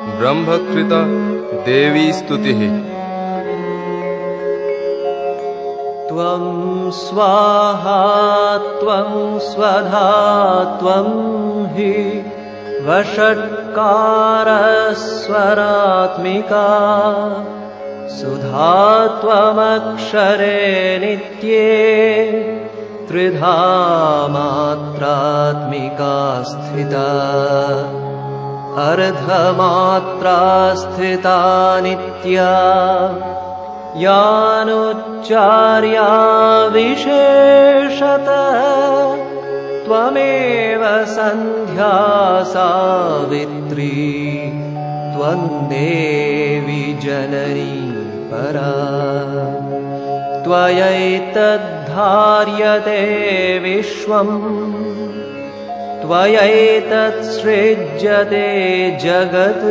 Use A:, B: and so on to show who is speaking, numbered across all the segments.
A: ब्रह्मकृता देवी स्तुतिः।
B: त्वं स्वाहा त्वं स्वधा त्वं हि वषट्कारस्वरात्मिका सुधा त्वमक्षरे नित्ये त्रिधा मात्रात्मिका स्थिता अर्धमात्रा स्थिता नित्या यानुच्चार्या विशेषतः त्वमेव सन्ध्या सावित्री त्वं देवी जननी परा त्वयैतद्धार्यते विश्वम् त्वयैतत्सृज्यते जगत्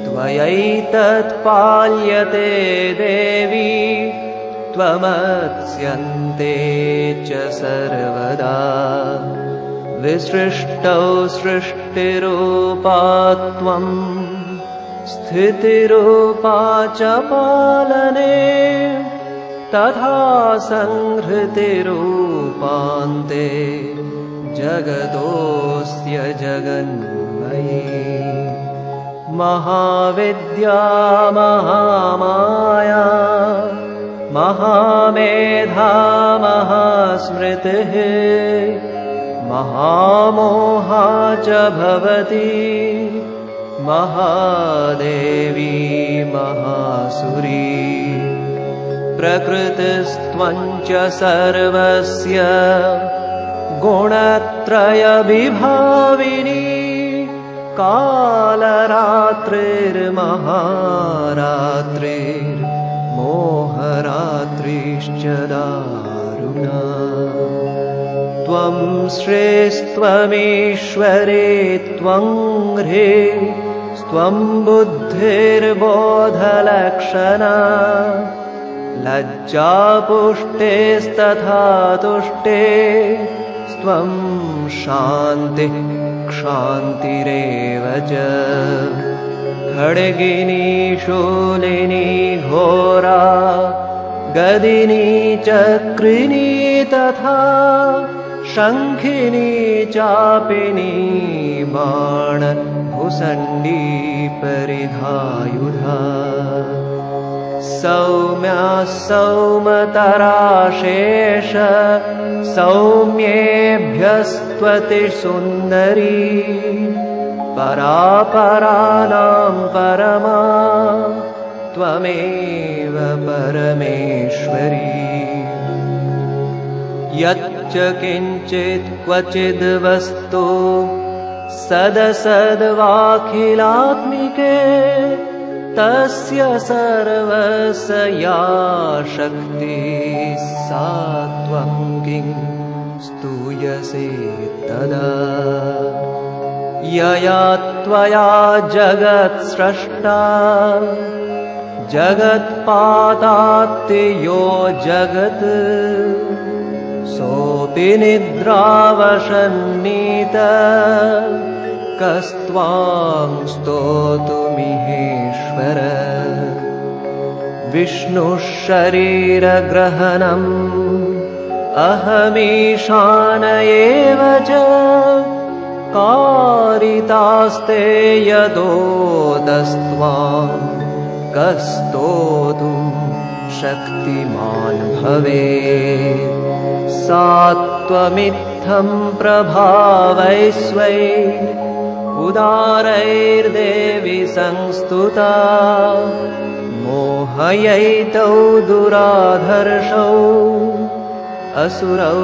B: त्वयैतत्पाल्यते देवी त्वमत्स्यन्ते च सर्वदा विसृष्टौ सृष्टिरूपा त्वं स्थितिरूपा च पालने तथा संहृतिरूपान्ते जगतोऽस्य जगन्मयी महाविद्या महामाया महामेधा महास्मृतिः महामोहा च भवति महादेवी महासुरी प्रकृतिस्त्वं च सर्वस्य गुणत्रयविभाविनी कालरात्रिर्महारात्रिर्मोहरात्रिश्च दारुणा त्वं श्रेस्त्वमीश्वरे त्वं ह्रीस्त्वं बुद्धिर्बोधलक्षणा लज्जापुष्टेस्तथा तुष्टे त्वं शान्तिः क्षान्तिरेव च खड्गिनी शूलिनी घोरा गदिनी चक्रिणी तथा शङ्खिनी चापिनी बाणभुसण्डी परिधायुधा सौम्या सौमतरा शेष सौम्येभ्यस्त्वतिसुन्दरी परापराणां परमा त्वमेव परमेश्वरी यच्च किञ्चित् क्वचिद् वस्तु सदसद्वाखिलात्मिके तस्य सर्वस्य या शक्तिः सा त्वं किं स्तूयसे तदा यया त्वया जगत् स्रष्टा जगत्पातात्ति यो जगत् सोऽपि निद्रावशन्नीत कस्त्वां स्तोतुमिहेश्वर विष्णुः शरीरग्रहणम् अहमीशान एव च कारितास्ते यदोदस्त्वां कस्तोतुं शक्तिमान् भवेत् सा त्वमित्थं प्रभावैस्वै उदारैर्देवी संस्तुता मोहयैतौ दुराधर्षौ असुरौ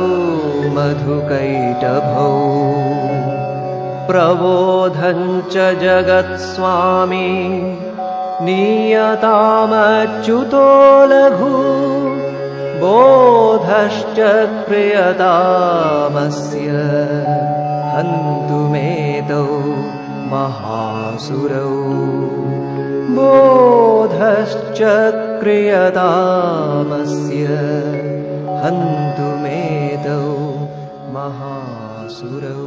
B: मधुकैटभौ प्रबोधं च जगत्स्वामी नीयतामच्युतो लघु बोधश्च क्रियतामस्य हन्तुमेतौ महासुरौ बोधश्च क्रियतामस्य हन्तुमेतौ महासुरौ।